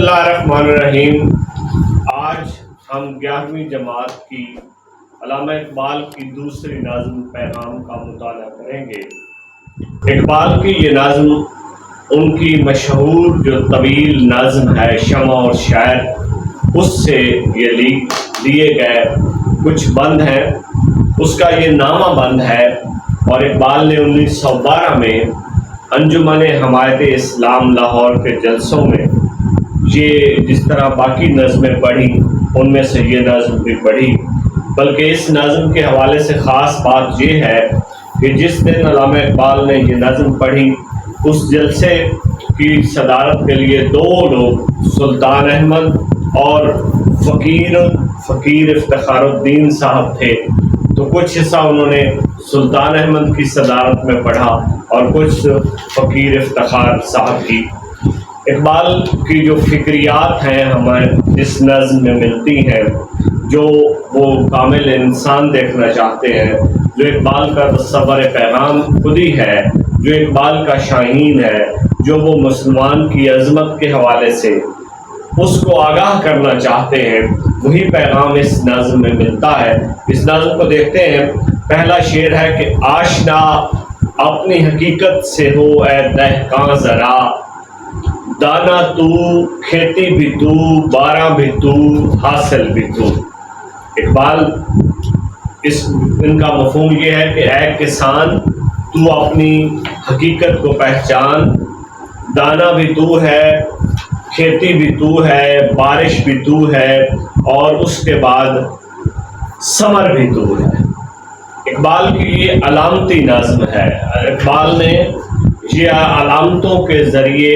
اللہ الرحمن الرحیم۔ آج ہم 11ویں جماعت کی علامہ اقبال کی دوسری نظم پیغام کا مطالعہ کریں گے۔ اقبال کی یہ نظم ان کی مشہور جو طویل نظم ہے شمع اور شعر، اس سے یہ لیے گئے کچھ بند ہیں۔ اس کا یہ نامہ بند ہے اور اقبال نے 1912 میں انجمن حمایت اسلام لاہور کے جلسوں میں یہ جس طرح باقی نظمیں پڑھی ان میں سے یہ نظم بھی پڑھی، بلکہ اس نظم کے حوالے سے خاص بات یہ ہے کہ جس دن علامہ اقبال نے یہ نظم پڑھی اس جلسے کی صدارت کے لیے دو لوگ سلطان احمد اور فقیر افتخار الدین صاحب تھے، تو کچھ حصہ انہوں نے سلطان احمد کی صدارت میں پڑھا اور کچھ فقیر افتخار صاحب کی۔ اقبال کی جو فکریات ہیں ہمیں اس نظم میں ملتی ہیں، جو وہ کامل انسان دیکھنا چاہتے ہیں، جو اقبال کا تصور پیغام خودی ہے، جو اقبال کا شاہین ہے، جو وہ مسلمان کی عظمت کے حوالے سے اس کو آگاہ کرنا چاہتے ہیں، وہی پیغام اس نظم میں ملتا ہے۔ اس نظم کو دیکھتے ہیں۔ پہلا شعر ہے کہ آشنا اپنی حقیقت سے ہو اے دہقاں ذرا، دانا تو کھیتی بھی تو بارہ بھی تو حاصل بھی تو۔ اقبال ان کا مفہوم یہ ہے کہ اے کسان تو اپنی حقیقت کو پہچان، دانا بھی تو ہے، کھیتی بھی تو ہے، بارش بھی تو ہے اور اس کے بعد ثمر بھی تو ہے۔ اقبال کی یہ علامتی نظم ہے۔ اقبال نے یہ علامتوں کے ذریعے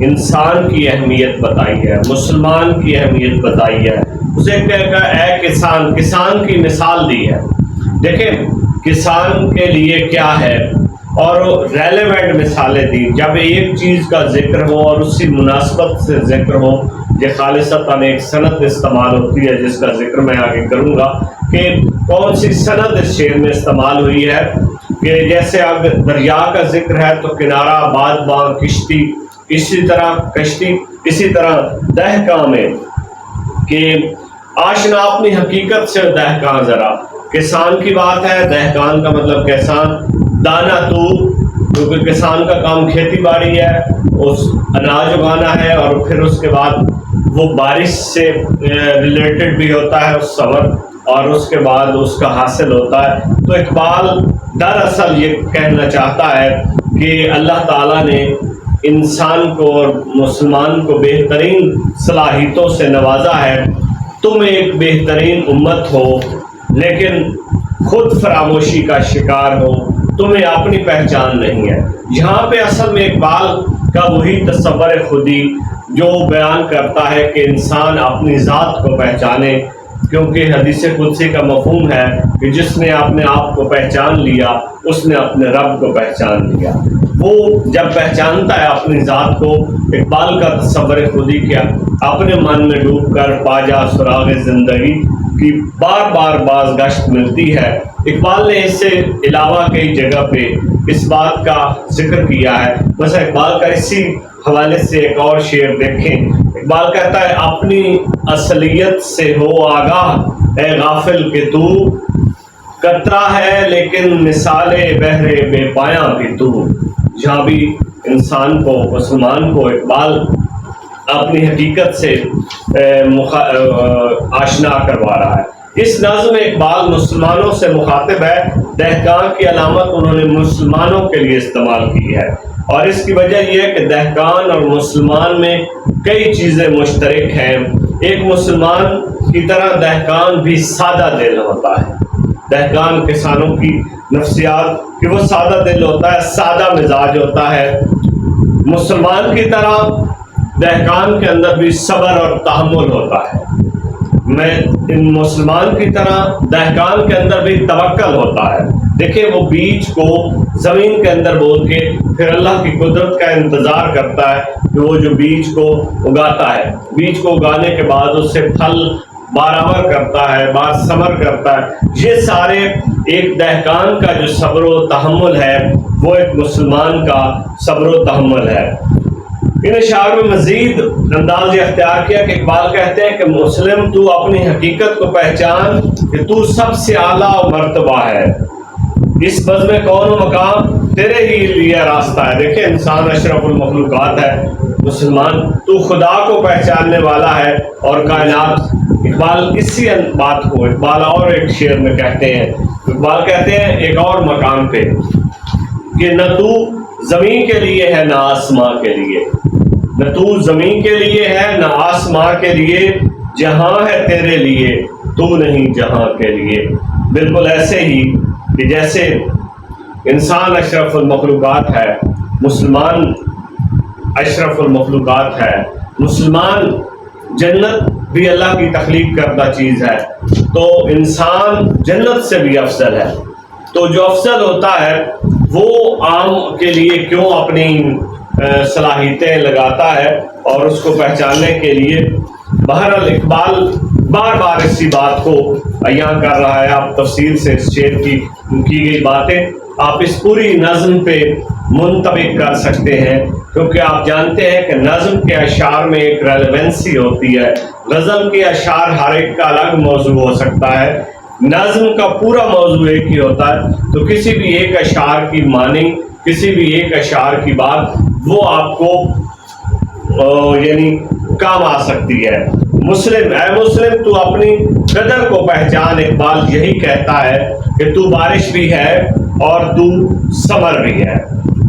انسان کی اہمیت بتائی ہے، مسلمان کی اہمیت بتائی ہے۔ اسے کہا اے کسان، کسان کی مثال دی ہے۔ دیکھیں کسان کے لیے کیا ہے اور ریلیونٹ مثالیں دی۔ جب ایک چیز کا ذکر ہو اور اسی مناسبت سے ذکر ہو، یہ خالصتاً ایک سند استعمال ہوتی ہے جس کا ذکر میں آگے کروں گا کہ کون سی سند اس شعر میں استعمال ہوئی ہے۔ کہ جیسے اگر دریا کا ذکر ہے تو کنارہ، بادباں، کشتی، اسی طرح دہقاں میں کہ آشنا اپنی حقیقت سے دہقاں ذرا، کسان کی بات ہے، دہقان کا مطلب کسان، دانا تو کیونکہ کسان کا کام کھیتی باڑی ہے، اس اناج اگانا ہے اور پھر اس کے بعد وہ بارش سے ریلیٹڈ بھی ہوتا ہے اس ثمر، اور اس کے بعد اس کا حاصل ہوتا ہے۔ تو اقبال دراصل یہ کہنا چاہتا ہے کہ اللہ تعالیٰ نے انسان کو اور مسلمان کو بہترین صلاحیتوں سے نوازا ہے۔ تم ایک بہترین امت ہو لیکن خود فراموشی کا شکار ہو، تمہیں اپنی پہچان نہیں ہے۔ یہاں پہ اصل میں اقبال کا وہی تصور خودی جو بیان کرتا ہے کہ انسان اپنی ذات کو پہچانے، کیونکہ حدیث قدسی کا مفہوم ہے کہ جس نے اپنے آپ کو پہچان لیا اس نے اپنے رب کو پہچان لیا۔ وہ جب پہچانتا ہے اپنی ذات کو، اقبال کا تصور خودی کیا اپنے من میں ڈوب کر پاجا سراغ زندگی کی بار بار باز گشت ملتی ہے۔ اقبال نے اس سے علاوہ کئی جگہ پہ اس بات کا ذکر کیا ہے۔ مثلا اقبال کا اسی حوالے سے ایک اور شعر دیکھیں۔ اقبال کہتا ہے اپنی اصلیت سے ہو آگاہ اے غافل کہ تو، قطرہ ہے لیکن مثال بحر بے پایاں بھی تو۔ جہاں بھی انسان کو، مسلمان کو اقبال اپنی حقیقت سے آشنا کروا رہا ہے۔ اس نظم میں اقبال مسلمانوں سے مخاطب ہے۔ دہقان کی علامت انہوں نے مسلمانوں کے لیے استعمال کی ہے، اور اس کی وجہ یہ ہے کہ دہقان اور مسلمان میں کئی چیزیں مشترک ہیں۔ ایک مسلمان کی طرح دہقان بھی سادہ دل ہوتا ہے۔ دہقان کسانوں کی نفسیات کہ وہ سادہ دل ہوتا ہے، سادہ مزاج ہوتا ہے۔ مسلمان کی طرح دہقان کے اندر بھی صبر اور تحمل ہوتا ہے۔ مسلمان کی طرح دہقان کے اندر بھی توکل ہوتا ہے۔ دیکھیں وہ بیج کو زمین کے اندر بو کے پھر اللہ کی قدرت کا انتظار کرتا ہے کہ وہ جو بیج کو اگاتا ہے، بیج کو اگانے کے بعد اس سے پھل بارآور کرتا ہے، بعد ثمر کرتا ہے۔ یہ سارے ایک دہقان کا جو صبر و تحمل ہے وہ ایک مسلمان کا صبر و تحمل ہے۔ ان اشعار میں مزید انداز اختیار کیا کہ اقبال کہتے ہیں کہ مسلم تو اپنی حقیقت کو پہچان کہ تو سب سے اعلیٰ مرتبہ ہے، اس بزم کون و مقام تیرے ہی لیے راستہ ہے۔ دیکھیں انسان اشرف المخلوقات ہے، مسلمان تو خدا کو پہچاننے والا ہے اور کائنات۔ اقبال اسی بات کو اقبال اور ایک شعر میں کہتے ہیں، اقبال کہتے ہیں ایک اور مقام پہ کہ نہ تو زمین کے لیے ہے نہ آسماں کے لیے، نہ تو زمین کے لیے ہے نہ آسماں کے لیے، جہاں ہے تیرے لیے تو نہیں جہاں کے لیے۔ بالکل ایسے ہی کہ جیسے انسان اشرف المخلوقات ہے، مسلمان اشرف المخلوقات ہے، مسلمان جنت بھی اللہ کی تخلیق کردہ چیز ہے، تو انسان جنت سے بھی افضل ہے۔ تو جو افضل ہوتا ہے وہ عام کے لیے کیوں اپنی صلاحیتیں لگاتا ہے اور اس کو پہچاننے کے لیے۔ بہرحال اقبال بار بار اسی بات کو بیاں کر رہا ہے۔ آپ تفصیل سے اس شعر کی گئی باتیں آپ اس پوری نظم پہ منطبق کر سکتے ہیں، کیونکہ آپ جانتے ہیں کہ نظم کے اشعار میں ایک ریلیونسی ہوتی ہے۔ غزل کے اشعار ہر ایک کا الگ موضوع ہو سکتا ہے، نظم کا پورا موضوع ایک ہی ہوتا ہے، تو کسی بھی ایک اشعار کی معنی، کسی بھی ایک اشعار کی بات وہ آپ کو یعنی کام آ سکتی ہے۔ مسلم اے مسلم تو اپنی قدر کو پہچان، اقبال یہی کہتا ہے کہ تو بارش بھی ہے اور تو ثمر بھی ہے۔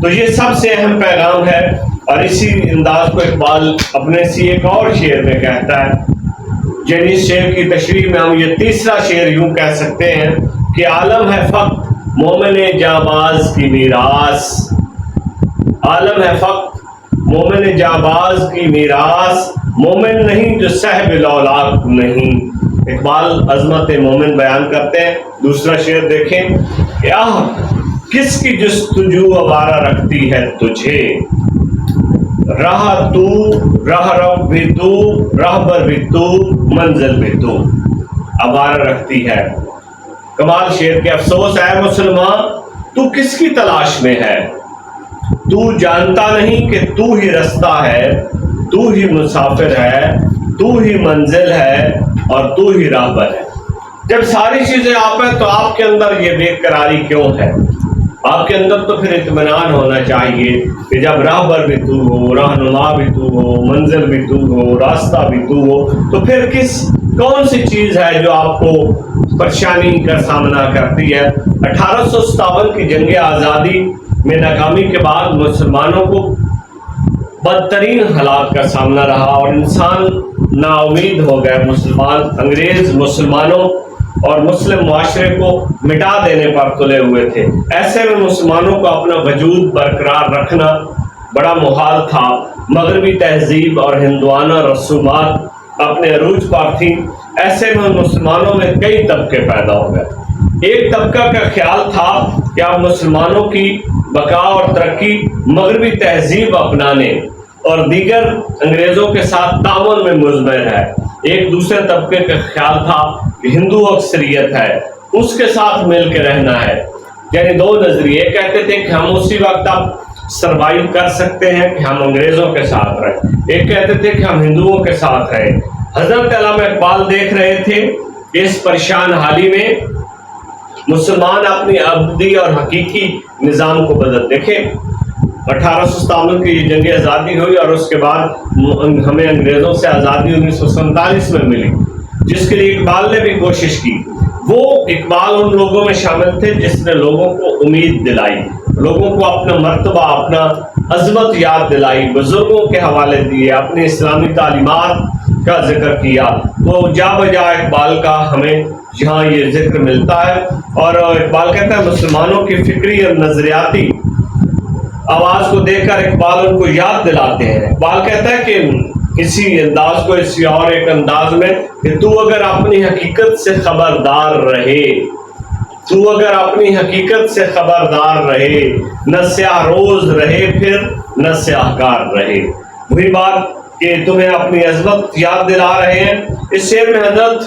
تو یہ سب سے اہم پیغام ہے، اور اسی انداز کو اقبال اپنے سی ایک اور شعر میں کہتا ہے، یعنی اس شعر کی تشریح میں ہم یہ تیسرا شعر یوں کہہ سکتے ہیں کہ عالم ہے فقط مومن جانباز کی میراث، عالم ہے فقط مومن جانباز کی میراث، مومن نہیں جو صاحب الاولاق نہیں۔ اقبال عظمت مومن بیان کرتے ہیں۔ دوسرا شعر دیکھیں کہ آہ کس کی جستجو آوارہ رکھتی ہے تجھے، راہ تو راہ رو بھی تو، راہبر بھی تو، منزل بھی تو، آوارہ رکھتی ہے۔ کمال شعر کے افسوس اے مسلمان تو کس کی تلاش میں ہے، تو جانتا نہیں کہ تو ہی رستہ ہے، تو ہی مسافر ہے، تو ہی منزل ہے اور تو ہی راہبر ہے۔ جب ساری چیزیں آپ ہیں تو آپ کے اندر یہ بے قراری کیوں ہے؟ آپ کے اندر تو پھر اطمینان ہونا چاہیے کہ جب راہبر بھی تو ہو، رہنما بھی تو ہو، منزل بھی تو ہو، راستہ بھی تو ہو، تو پھر کون سی چیز ہے جو آپ کو پریشانی کا سامنا کرتی ہے؟ 1857 کی جنگ آزادی میں ناکامی کے بعد مسلمانوں کو بدترین حالات کا سامنا رہا اور انسان نا امید ہو گئے۔ انگریز مسلمانوں اور مسلم معاشرے کو مٹا دینے پر تلے ہوئے تھے۔ ایسے میں مسلمانوں کو اپنا وجود برقرار رکھنا بڑا محال تھا۔ مغربی تہذیب اور ہندوانہ رسومات اپنے عروج پر تھیں۔ ایسے میں مسلمانوں میں کئی طبقے پیدا ہو گئے۔ ایک طبقہ کا خیال تھا کہ اب مسلمانوں کی بقا اور ترقی مغربی تہذیب اپنانے اور دیگر انگریزوں کے ساتھ تعاون میں مضمر ہے۔ ایک دوسرے طبقے کا خیال تھا کہ ہندو اکثریت ہے، اس کے ساتھ مل کے رہنا ہے۔ یعنی دو نظریے، ایک کہتے تھے کہ ہم اسی وقت اب سروائیو کر سکتے ہیں کہ ہم انگریزوں کے ساتھ رہیں، ایک کہتے تھے کہ ہم ہندوؤں کے ساتھ رہیں۔ حضرت علامہ اقبال دیکھ رہے تھے کہ اس پریشان حالی میں مسلمان اپنی ابدی اور حقیقی نظام کو بدل۔ دیکھیں 1857 کی یہ جنگ آزادی ہوئی اور اس کے بعد ہمیں انگریزوں سے آزادی 1947 میں ملی، جس کے لیے اقبال نے بھی کوشش کی۔ وہ اقبال ان لوگوں میں شامل تھے جس نے لوگوں کو امید دلائی، لوگوں کو اپنا مرتبہ، اپنا عظمت یاد دلائی، بزرگوں کے حوالے دیے، اپنی اسلامی تعلیمات کا ذکر کیا۔ تو جا بجا اقبال کا ہمیں یہاں یہ ذکر ملتا ہے، اور اقبال کہتا ہے مسلمانوں کی فکری اور نظریاتی آواز کو دیکھ کر اقبال ان کو یاد دلاتے ہیں۔ اقبال کہتا ہے کہ اسی انداز کو اسی اور ایک انداز میں کہ تو اگر اپنی حقیقت سے خبردار رہے، تو اگر اپنی حقیقت سے خبردار رہے، نہ سیاہ روز رہے پھر نہ سیاہ کار رہے۔ وہی بات کہ تمہیں اپنی عظمت یاد دلا رہے ہیں۔ اس شعر میں حضرت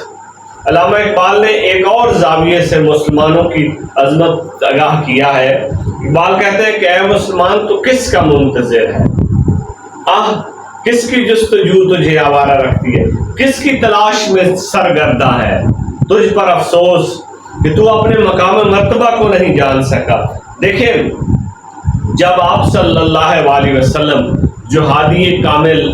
علامہ اقبال نے ایک اور زاویے سے مسلمانوں کی عظمت آگاہ کیا ہے۔ اقبال کہتے ہیں کہ اے مسلمان تو کس کا منتظر ہے، آہ کس کی جستجو تجھے آوارہ رکھتی ہے، کس کی تلاش میں سرگرداں ہے، تجھ پر افسوس کہ تو اپنے مقام مرتبہ کو نہیں جان سکا۔ دیکھیں جب آپ صلی اللہ علیہ وسلم جو ہادی کامل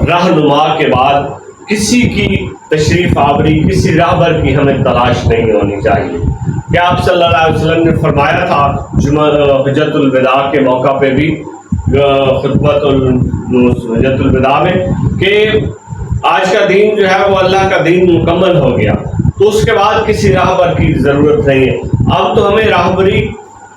رہنما کے بعد کسی کی تشریف آوری، کسی راہبر کی ہمیں تلاش نہیں ہونی چاہیے۔ کہ آپ صلی اللہ علیہ وسلم نے فرمایا تھا حجۃ الوداع کے موقع پہ بھی، خطبۃ حجۃ الوداع میں، کہ آج کا دین جو ہے وہ اللہ کا دین مکمل ہو گیا، تو اس کے بعد کسی راہبر کی ضرورت نہیں ہے۔ اب تو ہمیں راہبری،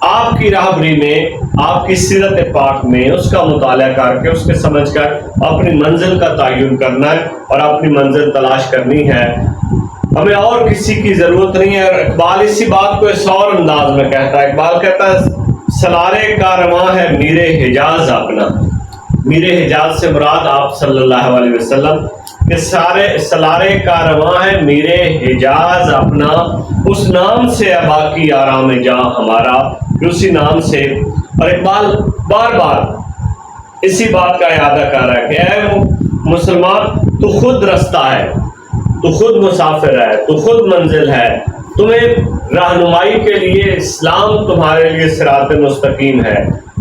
آپ کی راہبری میں، آپ کی سیرت پاک میں اس کا مطالعہ کر کے، اس کے سمجھ کر اپنی منزل کا تعین کرنا ہے اور اپنی منزل تلاش کرنی ہے۔ ہمیں اور کسی کی ضرورت نہیں ہے۔ اور اقبال اسی بات کو اس اور انداز میں کہتا ہے، اقبال کہتا ہے سلارے کارواں ہے میر حجاز اپنا۔ میر حجاز سے مراد آپ صلی اللہ علیہ وسلم کہ سلارے کارواں ہے میر حجاز اپنا، اس نام سے باقی آرام جاں ہمارا، اسی نام سے۔ اور اقبال بار بار اسی بات کا اعادہ کر رہا ہے کہ اے مسلمان، تو خود رستہ ہے، تو خود مسافر ہے، تو خود منزل ہے، تمہیں رہنمائی کے لیے اسلام تمہارے لیے صراط مستقیم ہے،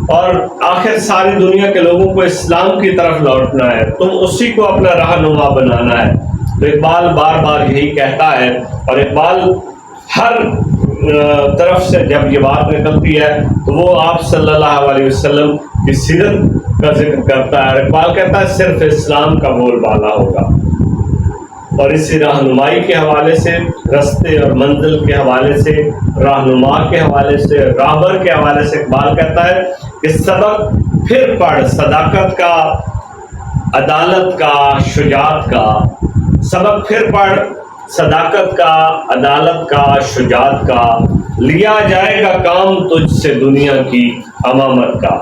اور آخر ساری دنیا کے لوگوں کو اسلام کی طرف لوٹنا ہے، تم اسی کو اپنا رہنما بنانا ہے۔ تو اقبال بار بار یہی کہتا ہے، اور اقبال ہر طرف سے جب یہ بات نکلتی ہے تو وہ آپ صلی اللہ علیہ وسلم کی سیرت کا ذکر کرتا ہے۔ اقبال کہتا ہے صرف اسلام کا بول بالا ہوگا، اور اسی رہنمائی کے حوالے سے، رستے اور منزل کے حوالے سے، رہنما کے حوالے سے، راہبر کے حوالے سے اقبال کہتا ہے کہ سبق پھر پڑھ صداقت کا، عدالت کا، شجاعت کا، سبق پھر پڑھ صداقت کا، عدالت کا، شجاعت کا، لیا جائے گا کام تجھ سے دنیا کی امامت کا۔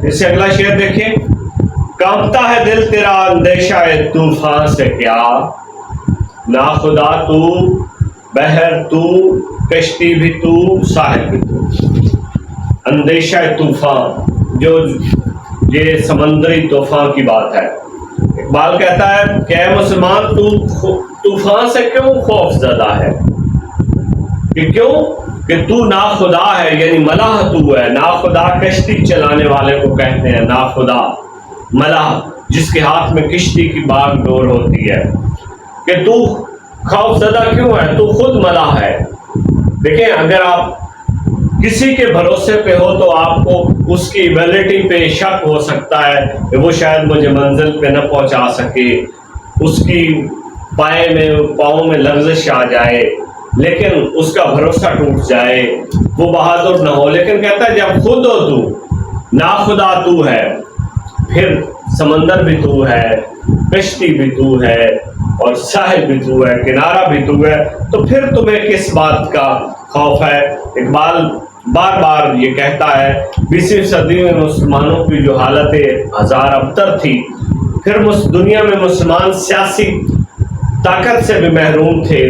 اس سے اگلا شعر دیکھیں، کانپتا ہے دل تیرا اندیشہ طوفان سے کیا، ناخدا تو، بحر تو، کشتی بھی تو، ساحل بھی تو۔ اندیشہ طوفان، جو یہ سمندری طوفان کی بات ہے۔ اقبال کہتا ہے کہ اے مسلمان، تو طوفان سے کیوں خوف زدہ ہے؟ کہ کیوں؟ کہ تو ناخدا ہے، یعنی ملاح تو ہے۔ ناخدا کشتی چلانے والے کو کہتے ہیں ناخدا، ملاح جس کے ہاتھ میں کشتی کی باغ ڈور ہوتی ہے۔ کہ تو خوف زدہ کیوں ہے؟ تو خود ملاح ہے۔ دیکھیں اگر آپ کسی کے بھروسے پہ ہو تو آپ کو اس کی ایبلٹی پہ شک ہو سکتا ہے کہ وہ شاید مجھے منزل پہ نہ پہنچا سکے، اس کی پاؤں میں لرزش آ جائے، لیکن اس کا بھروسہ ٹوٹ جائے، وہ بہادر نہ ہو۔ لیکن کہتا ہے جب خود ہو تو، ناخدا تو ہے، پھر سمندر بھی تو ہے، کشتی بھی تو ہے، اور ساحل بھی تو ہے، کنارہ بھی تو ہے، تو پھر تمہیں کس بات کا خوف ہے؟ اقبال بار بار یہ کہتا ہے 20ویں صدی میں مسلمانوں کی جو حالت ہزار ابتر تھی، پھر دنیا میں مسلمان سیاسی طاقت سے بھی محروم تھے،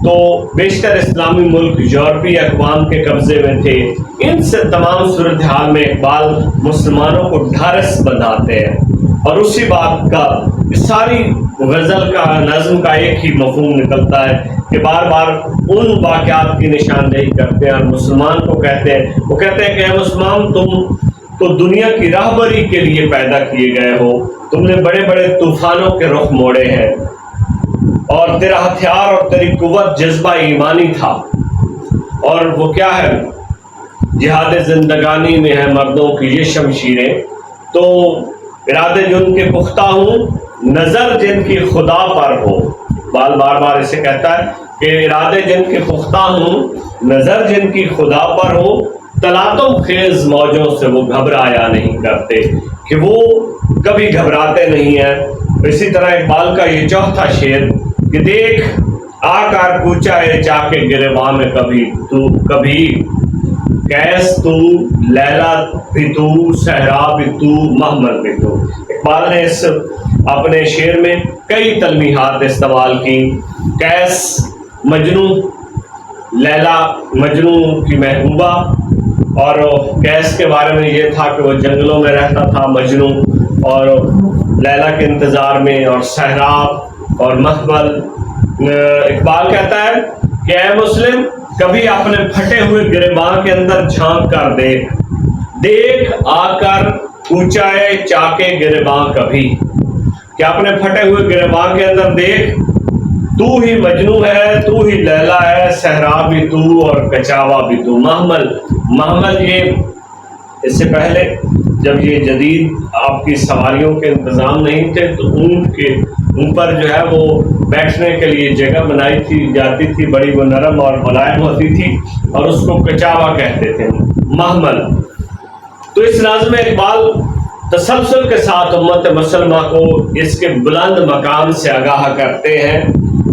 تو بیشتر اسلامی ملک یورپی اقوام کے قبضے میں تھے۔ ان سے تمام صورتحال میں اقبال مسلمانوں کو ڈھارس بندھاتے ہیں، اور اسی بات کا ساری غزل کا، نظم کا ایک ہی مفہوم نکلتا ہے کہ بار بار ان واقعات کی نشاندہی کرتے ہیں اور مسلمان کو کہتے ہیں، وہ کہتے ہیں کہ اے مسلمان، تم تو دنیا کی راہبری کے لیے پیدا کیے گئے ہو، تم نے بڑے بڑے طوفانوں کے رخ موڑے ہیں، اور تیرا ہتھیار اور تیری قوت جذبہ ایمانی تھا، اور وہ کیا ہے؟ جہاد زندگانی میں ہے مردوں کی یہ شمشیریں، تو ارادے جن کے پختہ ہوں، نظر جن کی خدا پر ہو۔ بار بار اسے کہتا ہے کہ ارادے جن کے پختہ ہوں، نظر جن کی خدا پر ہو، تلاتم خیز موجوں سے وہ گھبرایا نہیں کرتے، کہ وہ کبھی گھبراتے نہیں ہیں۔ اسی طرح اقبال کا یہ چوتھا شعر کہ دیکھ آ کر کوچا ہے جا کے گریباں میں کبھی کیس تو، لیلا بھی تو، صحرا بھی تو، محمل بھی تو۔ اقبال نے اس اپنے شعر میں کئی تلمیحات استعمال کی۔ کیس مجنوں، لیلا مجنوں کی محبوبہ، اور قیس کے بارے میں یہ تھا کہ وہ جنگلوں میں رہتا تھا مجنوں، اور لیلا کے انتظار میں، اور سہراب اور محمل۔ اقبال کہتا ہے کہ اے مسلم، کبھی اپنے پھٹے ہوئے گریباں کے اندر جھانک کر دیکھ، دیکھ آ کر اونچائے چاکے گریباں کبھی، کہ اپنے پھٹے ہوئے گریباں کے اندر دیکھ، تو ہی مجنوں ہے، تو ہی لیلا ہے، صحرا بھی تو اور کچاوا بھی تو۔ محمل یہ اس سے پہلے جب یہ جدید آپ کی سواریوں کے انتظام نہیں تھے تو اونٹ کے اوپر جو ہے وہ بیٹھنے کے لیے جگہ بنائی تھی جاتی تھی، بڑی وہ نرم اور ملائم ہوتی تھی، اور اس کو کچاوا کہتے تھے، محمل۔ تو اس نظم میں اقبال تسلسل کے ساتھ امت مسلمہ کو اس کے بلند مقام سے آگاہ کرتے ہیں،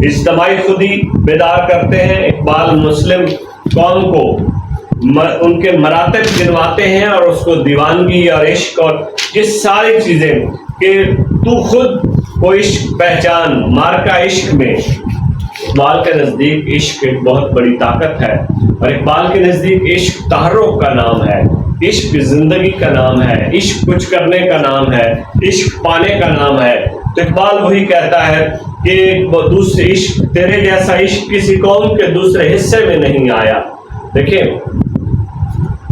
اجتماعی خودی بیدار کرتے ہیں۔ اقبال مسلم قوم کو ان کے مراتب گنواتے ہیں اور اس کو دیوانگی اور عشق اور یہ ساری چیزیں کہ تو خود کو عشق پہچان، مارکا عشق میں۔ اقبال کے نزدیک عشق ایک بہت بڑی طاقت ہے، اور اقبال کے نزدیک عشق تحرک کا نام ہے، عشق زندگی کا نام ہے، عشق کچھ کرنے کا نام ہے، عشق پانے کا نام ہے۔ تو اقبال وہی کہتا ہے کہ دوسرے عشق، تیرے جیسا عشق کسی قوم کے دوسرے حصے میں نہیں آیا۔ دیکھیں،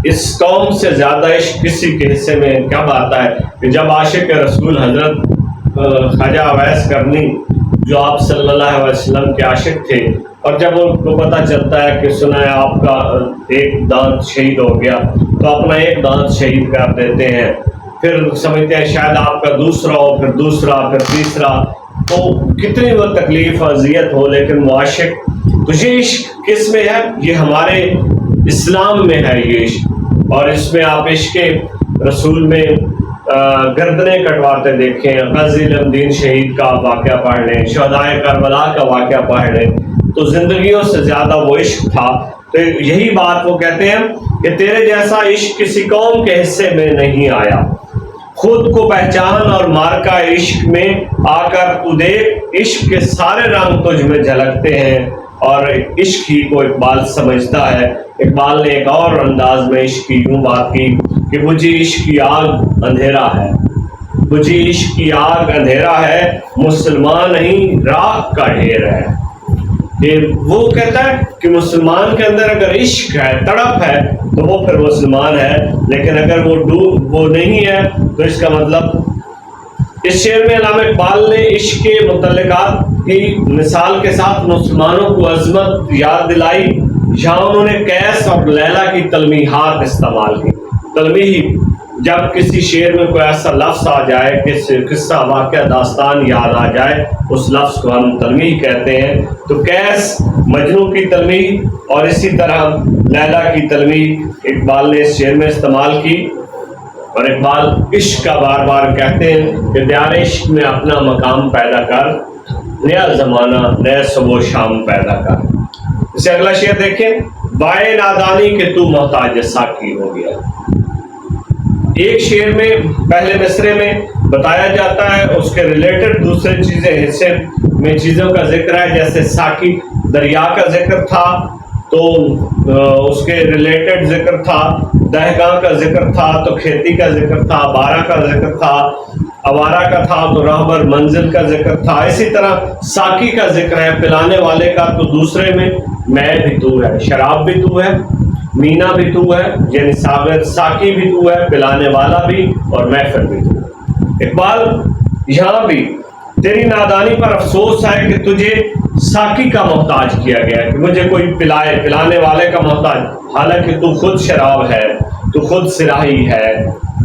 اس قوم سے زیادہ عشق کسی کے حصے میں کب آتا ہے کہ جب عاشق رسول حضرت خواجہ اویس کرنی، جو آپ صلی اللہ علیہ وسلم کے عاشق تھے، اور جب ان کو پتہ چلتا ہے کہ سنا ہے آپ کا ایک دانت شہید ہو گیا، تو اپنا ایک دانت شہید کر دیتے ہیں، پھر سمجھتے ہیں شاید آپ کا دوسرا ہو، پھر دوسرا، پھر تیسرا، تو کتنی وہ تکلیف اور اذیت ہو، لیکن وہ عاشق۔ تو یہ عشق کس میں ہے؟ یہ ہمارے اسلام میں ہے یہ عشق، اور اس میں آپ عشق رسول میں گردنیں کٹواتے دیکھیں، غازی الدین شہید کا واقعہ پڑھ لیں، شہدائے کربلا کا واقعہ پڑھ لیں، تو زندگیوں سے زیادہ وہ عشق تھا۔ تو یہی بات وہ کہتے ہیں کہ تیرے جیسا عشق کسی قوم کے حصے میں نہیں آیا، خود کو پہچان اور مارکا عشق میں آ کر تو دیکھ، عشق کے سارے رنگ تجھ میں جھلکتے ہیں، اور عشق ہی کو اقبال سمجھتا ہے۔ اقبال نے ایک اور انداز میں عشق کی یوں بات کی کہ بجھی عشق کی آگ اندھیرا ہے، بجھی عشق کی آگ اندھیرا ہے، مسلمان نہیں راکھ کا ڈھیر ہے۔ یہ وہ کہتا ہے کہ مسلمان کے اندر اگر عشق ہے، تڑپ ہے، تو وہ پھر مسلمان ہے، لیکن اگر وہ نہیں ہے تو اس کا مطلب۔ اس شعر میں علامہ اقبال نے عشق کے متعلقات کی مثال کے ساتھ مسلمانوں کو عظمت یاد دلائی۔ یہاں انہوں نے قیس اور لیلا کی تلمیحات استعمال کی۔ تلمیح، جب کسی شعر میں کوئی ایسا لفظ آ جائے، قصہ، واقعہ، داستان یاد آ جائے، اس لفظ کو ہم تلمیح کہتے ہیں۔ تو قیس مجنوں کی تلمیح اور اسی طرح لیلا کی تلمیح اقبال نے اس شعر میں استعمال کی، اور اقبال عشق کا بار بار کہتے ہیں کہ دیار عشق میں اپنا مقام پیدا کر، نیا زمانہ نئے صبح و شام پیدا کر۔ اسے اگلا شعر دیکھیں، بائے نادانی کہ تو محتاج ساقی ہو گیا۔ ایک شعر میں پہلے مصرے میں بتایا جاتا ہے، اس کے ریلیٹڈ دوسرے حصے میں چیزوں کا ذکر ہے، جیسے ساقی دریا کا ذکر تھا تو اس کے ریلیٹڈ ذکر تھا، دہگاں کا ذکر تھا تو کھیتی کا ذکر تھا، بارہ کا ذکر تھا، اوارہ کا تھا تو راہبر منزل کا ذکر تھا۔ اسی طرح ساقی کا ذکر ہے، پلانے والے کا، تو دوسرے میں میں بھی تو ہے، شراب بھی تو ہے، مینا بھی تو ہے، یعنی ساغر ساقی بھی تو ہے، پلانے والا بھی، اور محفل بھی تو ہے۔ اقبال یہاں بھی تیری نادانی پر افسوس ہے کہ تجھے ساقی کا محتاج کیا گیا، کہ مجھے کوئی پلائے، پلانے والے کا محتاج، حالانکہ تو خود شراب ہے، تو خود سراہی ہے،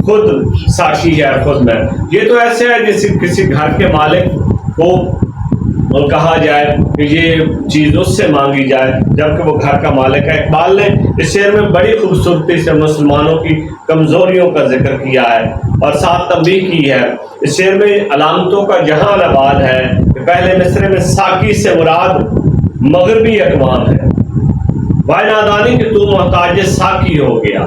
خود ساقی ہے، خود میں۔ یہ تو ایسے ہے جیسے کسی گھر کے مالک کو کہا جائے کہ یہ چیز اس سے مانگی جائے جبکہ وہ گھر کا مالک ہے۔ اقبال نے اس شعر میں بڑی خوبصورتی سے مسلمانوں کی کمزوریوں کا ذکر کیا ہے اور ساتھ تنبیہ کی ہے۔ اس شعر میں علامتوں کا جہان آباد ہے کہ پہلے مصرے میں ساقی سے مراد مغربی اقوام ہے، بائے نادانی کہ تو محتاج ساقی ہو گیا،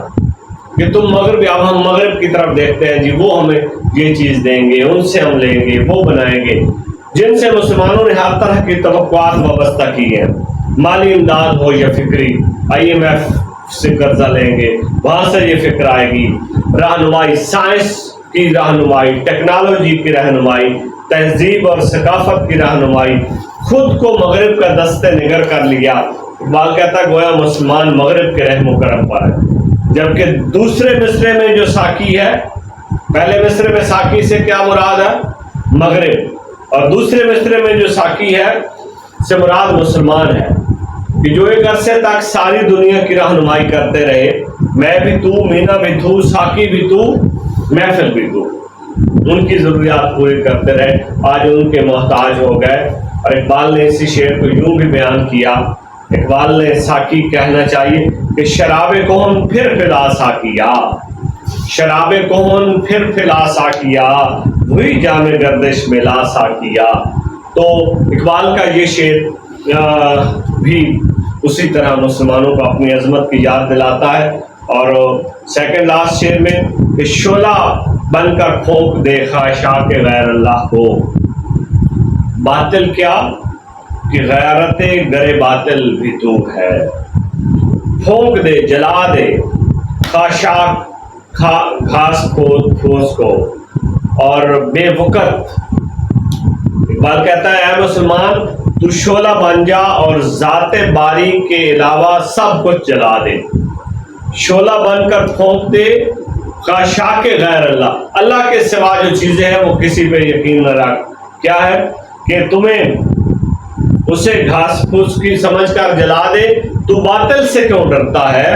کہ تم مغربی، اب ہم مغرب کی طرف دیکھتے ہیں، جی وہ ہمیں یہ چیز دیں گے، ان سے ہم لیں گے، وہ بنائیں گے، جن سے مسلمانوں نے ہر طرح کی توقعات وابستہ کی ہیں، مالی امداد ہو یا فکری۔ IMF سے قرضہ لیں گے، وہاں سے یہ فکر آئے گی، رہنمائی، سائنس کی رہنمائی، ٹیکنالوجی کی رہنمائی، تہذیب اور ثقافت کی رہنمائی، خود کو مغرب کا دست نگر کر لیا۔ اقبال کہتا ہے گویا مسلمان مغرب کے رحم و کرم پر ہے، جبکہ دوسرے مصرے میں جو ساقی ہے، پہلے مصرے میں ساقی سے کیا مراد ہے؟ مغرب، اور دوسرے مصرے میں جو ساقی ہے سے مراد مسلمان ہے، کہ جو ایک عرصے تک ساری دنیا کی رہنمائی کرتے رہے، میں بھی تو، مینا بھی تو، ساقی بھی تو، محفل بھی تو، ان کی ضروریات پوری کرتے رہے، آج ان کے محتاج ہو گئے۔ اور اقبال نے اسی شعر کو یوں بھی بیان کیا، اقبال نے ساقی کہنا چاہیے کہ شراب کون پھر پلا ساقیا، شراب کون پھر پلا ساقیا، وہی جام گردش میں لا ساقیا۔ تو اقبال کا یہ شعر بھی اسی طرح مسلمانوں کو اپنی عظمت کی یاد دلاتا ہے۔ اور سیکنڈ لاسٹ شعر میں کہ شعلہ بن کر پھونک دے خواہشات غیر اللہ کو، باطل کیا کہ غیرت گرے باطل بھی تو ہے، پھونک دے جلا دے خواہشات گھاس پھوس کو اور بے وقت۔ اقبال کہتا ہے اے مسلمان تو شعلہ بن جا اور ذات باری کے علاوہ سب کچھ جلا دے، شعلہ بن کر پھونک دے خواہشات غیر اللہ، اللہ کے سوا جو چیزیں ہیں وہ کسی پہ یقین نہ رکھ۔ کیا ہے کہ تمہیں اسے گھاس پھوس کی سمجھ کر جلا دے، تو باطل سے کیوں ڈرتا ہے،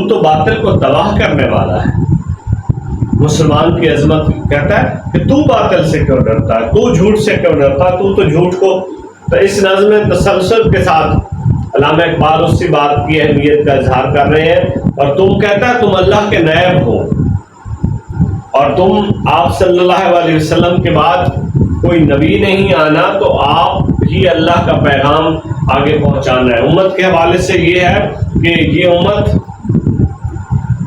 تو باطل کو تباہ کرنے والا ہے۔ مسلمان کی عظمت کہتا ہے کہ تو باطل سے کیوں ڈرتا ہے، تو جھوٹ سے کیوں ڈرتا ہے، تو جھوٹ کو۔ تو اس نظم تسلسل کے ساتھ علامہ اقبال اسی بات کی اہمیت کا اظہار کر رہے ہیں۔ اور تم کہتا ہے تم اللہ کے نائب ہو، اور تم آپ صلی اللہ علیہ وسلم کے بعد کوئی نبی نہیں آنا، تو آپ ہی اللہ کا پیغام آگے پہنچانا ہے۔ امت کے حوالے سے یہ ہے کہ یہ امت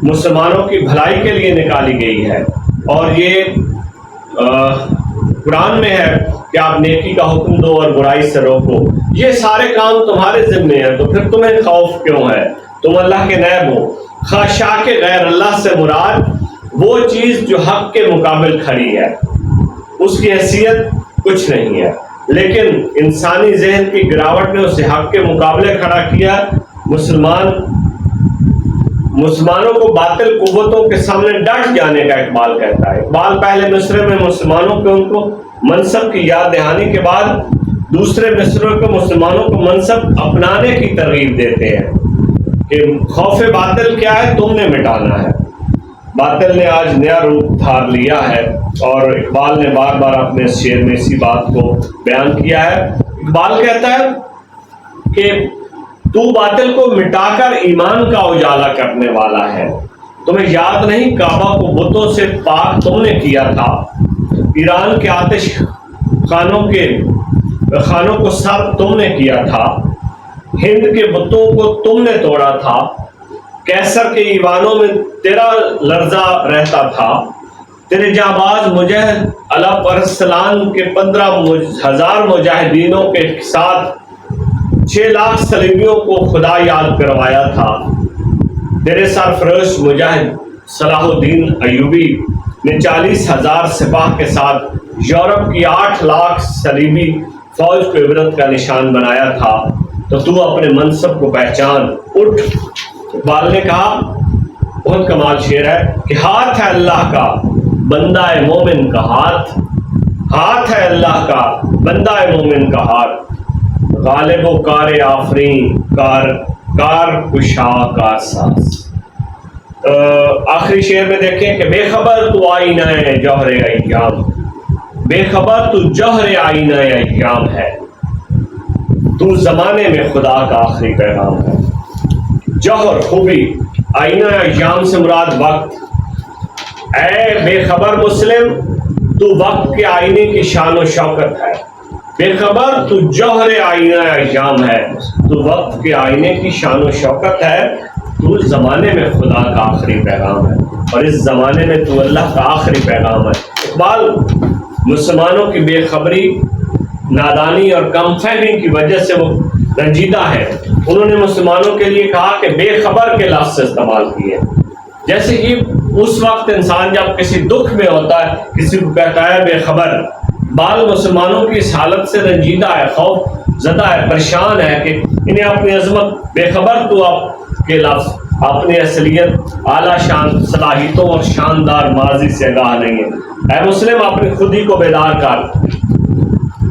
مسلمانوں کی بھلائی کے لیے نکالی گئی ہے، اور یہ قرآن میں ہے کہ آپ نیکی کا حکم دو اور برائی سے روکو۔ یہ سارے کام تمہارے ذمے ہیں، تو پھر تمہیں خوف کیوں ہے؟ تم اللہ کے نائب ہو۔ خواہشات غیر اللہ سے مراد وہ چیز جو حق کے مقابل کھڑی ہے، اس کی حیثیت کچھ نہیں ہے، لیکن انسانی ذہن کی گراوٹ نے اسے حق کے مقابلے کھڑا کیا۔ مسلمانوں کو باطل قوتوں کے سامنے ڈٹ جانے کا اقبال کہتا ہے۔ اقبال پہلے مصرے میں مسلمانوں کے ان کو منصب کی یاد دہانی کے بعد دوسرے مصرے کو مسلمانوں کو منصب اپنانے کی ترغیب دیتے ہیں کہ خوف باطل کیا ہے، تم نے مٹانا ہے۔ باطل نے آج نیا روپ دھار لیا ہے، اور اقبال نے بار بار اپنے شعر میں اسی بات کو بیان کیا ہے۔ اقبال کہتا ہے کہ تو باطل کو مٹا کر ایمان کا اجالا کرنے والا ہے۔ تمہیں یاد نہیں کعبہ کو بتوں سے پاک تم نے کیا تھا، ایران کے آتش خانوں کو سر تم نے کیا تھا، ہند کے بتوں کو تم نے توڑا تھا، کیسر کے ایوانوں میں تیرا لرزہ رہتا تھا، تیرے جانباز مجاہد علا پرسلان کے 15,000 مجاہدینوں کے ساتھ 6 لاکھ صلیبیوں کو خدا یاد کروایا تھا۔ تیرے سرفروش مجاہد صلاح الدین ایوبی نے 40,000 سپاہ کے ساتھ یورپ کی 8 لاکھ صلیبی فوج کو عبرت کا نشان بنایا تھا۔ تو اپنے منصب کو پہچان، اٹھ۔ اقبال نے کہا، بہت کمال شعر ہے کہ ہاتھ ہے اللہ کا بندہ مومن کا ہاتھ، ہاتھ ہے اللہ کا بندہ مومن کا ہاتھ، غالب و کار آفرین کار کشا کا ساز۔ آخری شعر میں دیکھیں کہ بے خبر تو آئینہ جوہر ایام، بے خبر تو جوہر آئینہ ایام ہے، تو زمانے میں خدا کا آخری پیغام ہے۔ جوہر خوبی، آئینہ ایام سے مراد وقت۔ اے بے خبر مسلم، تو وقت کے آئینے کی شان و شوکت ہے۔ بے خبر تو جوہر آئینہ ایام ہے، تو وقت کے آئینے کی شان و شوکت ہے، تو زمانے میں خدا کا آخری پیغام ہے، اور اس زمانے میں تو اللہ کا آخری پیغام ہے۔ اقبال مسلمانوں کی بے خبری، نادانی اور کم فہمی کی وجہ سے وہ رنجیدہ ہے. انہوں نے مسلمانوں کے لیے کہا کہ بے خبر کے لفظ سے استعمال کیے، جیسے کہ اس وقت انسان جب کسی دکھ میں ہوتا ہے کسی کو کہتا ہے بے خبر. بعض مسلمانوں کی اس حالت سے رنجیدہ ہے، خوف زدہ ہے، پریشان ہے کہ انہیں اپنی عظمت بے خبر تو آپ کے لفظ اپنی اصلیت، اعلیٰ شان صلاحیتوں اور شاندار ماضی سے آگاہ نہیں ہے. اے مسلم، اپنی خودی کو بیدار کر،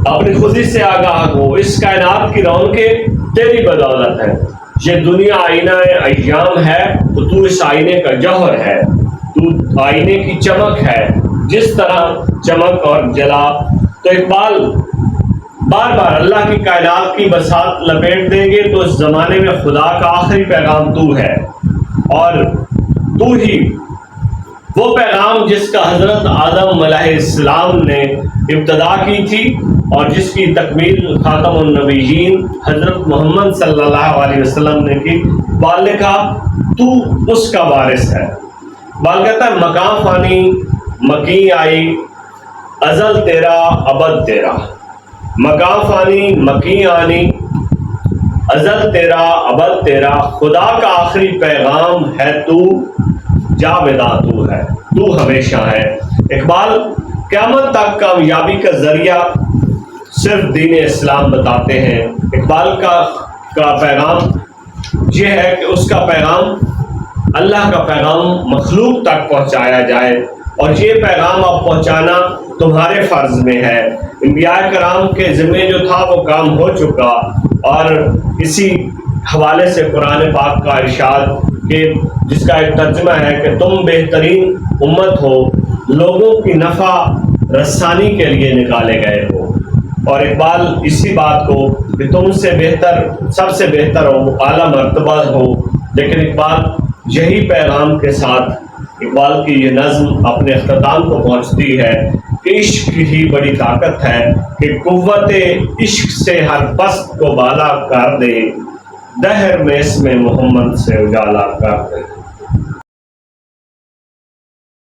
اپنی خودی سے آگاہ ہو. اس کائنات کی رونقیں تیری بدولت ہے. یہ دنیا آئینہ ایام ہے تو اس آئینے کا جوہر ہے. تو آئینے کی چمک ہے، جس طرح چمک اور جلا. تو اقبال بار بار اللہ کی کائنات کی بساط لپیٹ دیں گے تو اس زمانے میں خدا کا آخری پیغام تو ہے، اور تو ہی وہ پیغام جس کا حضرت آدم علیہ السلام نے ابتدا کی تھی اور جس کی تکمیل خاتم النبیین حضرت محمد صلی اللہ علیہ وسلم نے کی. بال نے کہا تو اس کا وارث ہے. بال کہتا ہے مقام فانی مکی آئی، ازل تیرا ابد تیرا. مقام فانی مکی آنی، ازل تیرا ابد تیرا. خدا کا آخری پیغام ہے تو، جاویداں تو ہے، تو ہمیشہ ہے. اقبال قیامت تک کامیابی کا ذریعہ صرف دین اسلام بتاتے ہیں. اقبال کا پیغام یہ ہے کہ اس کا پیغام اللہ کا پیغام مخلوق تک پہنچایا جائے، اور یہ پیغام اب پہنچانا تمہارے فرض میں ہے. انبیاء کرام کے ذمہ جو تھا وہ کام ہو چکا، اور اسی حوالے سے قرآن پاک کا ارشاد کہ جس کا ایک ترجمہ ہے کہ تم بہترین امت ہو، لوگوں کی نفع رسانی کے لیے نکالے گئے ہو. اور اقبال اسی بات کو کہ تم سے بہتر، سب سے بہتر ہو، اعلیٰ مرتبہ ہو. لیکن اقبال یہی پیغام کے ساتھ اقبال کی یہ نظم اپنے اختتام کو پہنچتی ہے کہ عشق ہی بڑی طاقت ہے کہ قوت عشق سے ہر پست کو بالا کر دے، دہر میں اس میں محمد سے اجالا کر دے.